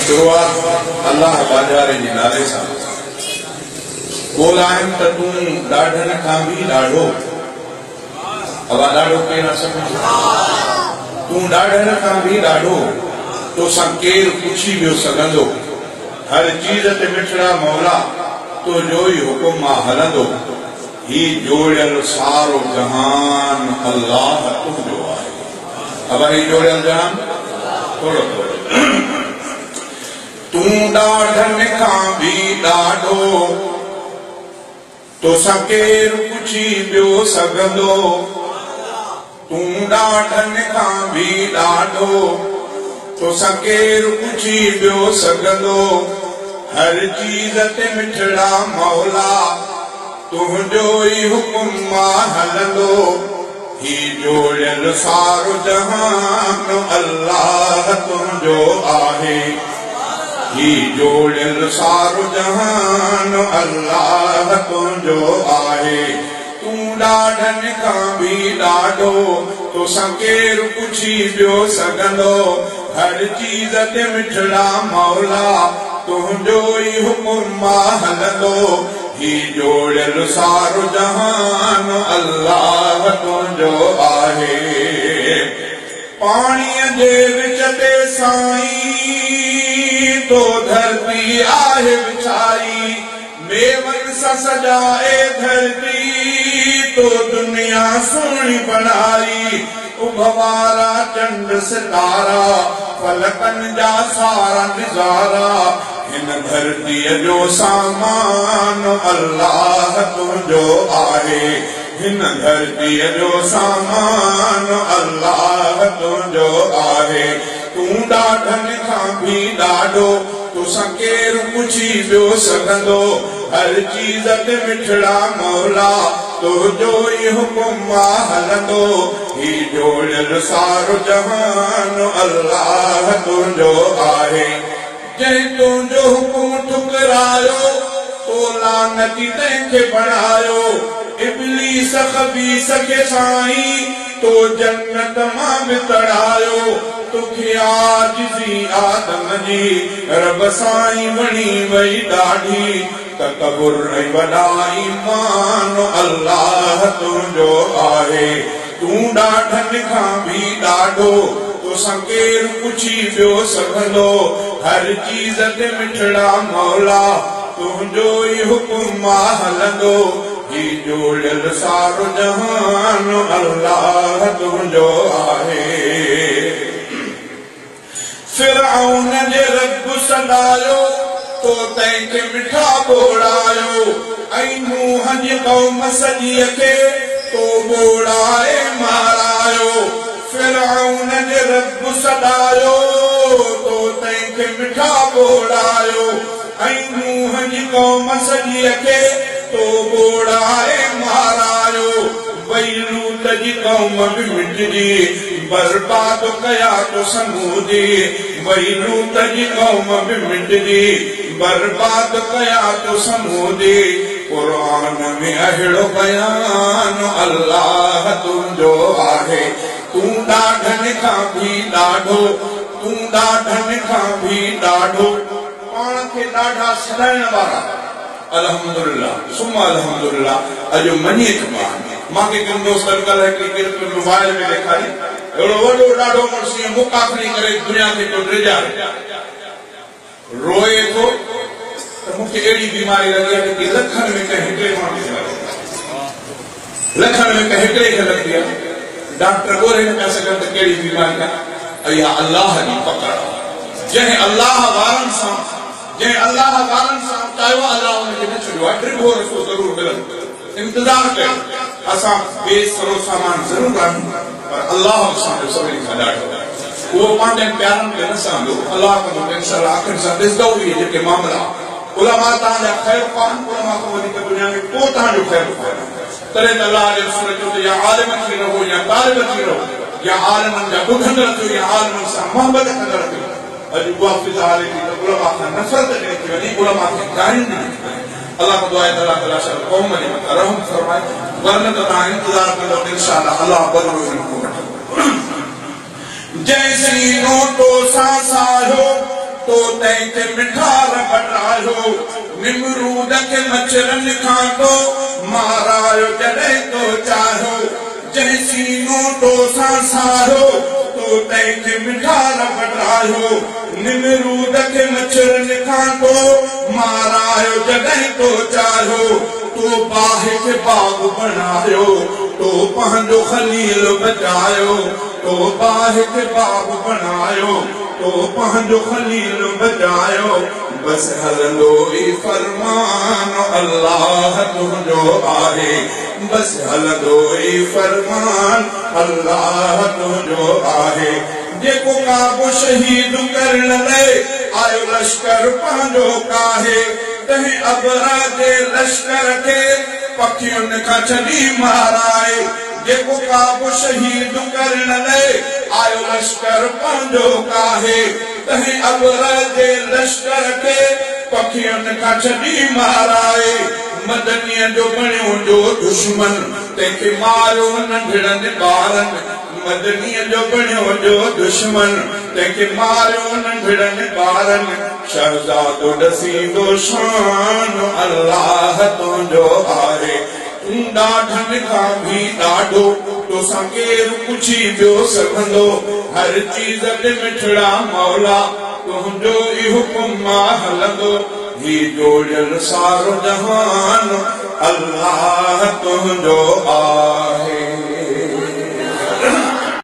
शुरुआत अल्लाह बाजारे जे नाले सां ॻोल्हाइनि त तूं ॾाढनि खां बि ॾाढो अवा ॾाढो केरु न सघंदो तूं ॾाढनि खां बि ॾाढो तोसां केरु पुछी वियो सघंदो हर चीज़ ते मिठड़ा मौला तुंहिंजो ई हुकुम मां हलंदो ही जोड़ियल सारो जहान अल्लाह तुंहिंजो आहे अवा ही जोड़ियल जहान थोरो थोरो तूं ॾाढनि खां बि ॾाढो तोसां केरु पुछी वियो सघंदो तूं ॾाढनि खां बि ॾाढो तोसां केरु पुछी वियो सघंदो हर चीज़ ते मिठड़ा मौला तुंहिंजो ई हुकुम मां हलंदो ही जोड़ियल सारो जहान अल्लाह तुंहिंजो आहे ही जोड़ियल सारो जहान अल्लाह तुंहिंजो आहे तूं ॾाढनि खां बि ॾाढो तोसां केरु पुछी वियो सघंदो हर चीज़ ते मिठड़ा मौला तुंहिंजो ई हुकुम मां हलंदो ही जोड़ियल सारो जहान अल्लाह तुंहिंजो आहे पाणीअ जे विच ते साईं तो धरती आहे विछाई मेवन सां सजाए धरती तो दुनिया सुहिणी बनाई उभवारा चंड सितारा फलकनि जा सारा निज़ारा हिन धरतीअ जो सामान अल्लाह तुंहिंजो आहे हिन धरतीअ जो सामान अल्लाह तुंहिंजो आहे तूं ॾाढनि खां बि ॾाढो तोसां केरु पुछी वियो सघंदो हर चीज़ ते मिठड़ा मौला तुंहिंजो ई हुकुम मां हलंदो ही जोड़ियल सारो जहान अल्लाह तुंहिंजो आहे जंहिं तुंहिंजो हुकुम ठुकरायो तो लानती तंहिंखे बणायो इब्लीस ख़बीस खे साईं तो जन्नत मां बि तड़ायो तोखे आजिज़ी आदम जी रब साईं वणी वई ॾाढी तकबुर ऐं वॾा ईमान अल्लाह तुंहिंजो आहे तूं ॾाढनि खां बि ॾाढो तोसां केरु पुछी वियो सघंदो हर चीज़ ते मिठड़ा मौला तुंहिंजो ई हुकुम मां हलंदो ही जोड़ियल सारो जहान अल्लाह तुंहिंजो आहे फिरऔन जे रब सॾायो तो तंहिंखे मिठा ॿोड़ायो ऐं नूह जी क़ौम सॼीअ खे तो ॿोड़ाए मारायो फिरऔन जे रब सॾायो तो तंहिंखे मिठा ॿोड़ायो ऐं नूह जी क़ौम सॼीअ खे तो ॿोड़ाए मारायो वई लूत जी क़ौम बि मिटजी बर्बाद कया तो समूदी वई लूत जी क़ौम बि मिटजी बर्बाद कया तो समूदी क़ुरान में अहिड़ो बयान अल्लाह तुंहिंजो आहे तूं ॾाढनि खां बि ॾाढो तूं ॾाढनि खां बि ॾाढो पाण खे ॾाढा सॾाइण वारा अल्हम्दुलिल्लाह सुम्मा अल्हम्दुलिल्लाह अॼु मञे थो मांखे कंहिं दोस्त अॼुकल्ह मोबाइल में ॾेखारी अहिड़ो वॾो ॾाढो मुड़ुस मुका खणी करे दुनिया खे तो ड्रिजाए रोए थो त मूंखे अहिड़ी बीमारी लॻी आहे कि लखनि में कंहिं हिकिड़े माण्हू खे लॻी लखनि में कंहिं हिकिड़े खे लॻी आहे डॉक्टर ॻोल्हे न पिया सघनि त कहिड़ी बीमारी आहे इहा अल्लाह जी पकड़ आहे जंहिं अल्लाह वारनि सां चाहियो अल्लाह उनखे न छॾियो आहे टिर्गो रस्तो ज़रूरु मिलंदो इंतज़ार कयो असां बेसरो सामान ज़रूरु आहियूं पर अल्लाह असांजो सभिनी खां ॾाढो उहो पंहिंजनि प्यारनि खे न सहंदो अल्लाह कंदो इंशाअल्लाह आख़िर सां ॾिसंदो इहे जेके मामला उलमा तव्हांजा ख़ैर ख़्वाह उलमा खां वधीक दुनिया में को तव्हांजो ख़ैर ख़्वाह तॾहिं त अल्लाह जे रसूल चयो त या आलिम थी रहो या तालिब थी रहो या आलिमनि जा ॿुधंदड़ थियो या आलिमनि सां मोहबत कंदड़ थियो अॼु उहा फिज़ा हले थी त उलमा खां नफ़रत ॾिनी थी वञे उलमा खे गारियूं ॾिनी थी वञे अल्लाह को दुआ है अल्लाह ताला शायद कौम में रहम फरमाए वरना तो ता इंतजार करो इंशाअल्लाह अल्लाह बदलो इनको जैसी नोटो सा सायो तो तंहिंखे मिठार बणायो निमरूद खे मच्छरनि खां तो मारायो जॾहिं तो चाहियो जंहिं सीनो तो सां साहियो तो तंहिंखे मिठार बणायो निमरूद खे मच्छरनि खां तो मारायो जॾहिं तो चाहियो तो बाहि खे बाग बणायो तो पंहिंजो खलील बचायो तो बाहि खे बाग बणायो तो पंहिंजो खलील बचायो बस हलंदो ई फरमान अल्लाह तुंहिंजो आहे बस हलंदो ई फरमान अल्लाह तुंहिंजो आहे जेको काबो शहीद करण लाइ आयो लश्कर पंहिंजो काहे तंहिं अबरा जे लश्कर खे पखियुनि खां छॾी माराए जेको काबो शहीद करण लाइ आयो लश्कर पंहिंजो काहे तंहिं अबरा जे लश्कर खे पखियुनि खां छॾी माराए मदनीअ जो बणियो जो दुश्मन तंहिंखे मारियो नंढड़नि ॿारनि मदनीअ जो बणियो जो दुश्मन तंहिंखे मारियो नंढड़नि ॿारनि शहज़ादो ॾसींदो शान अल्लाह तुंहिंजो आहे तूं ॾाढनि खां बि ॾाढो तोसां केरु पुछी पियो सघंदो हर चीज़ ते मिठड़ा मौला तुंहिंजो ई हुकुम मां हलंदो ही जोड़ियल सारो जहान अल्लाह तुंहिंजो आहे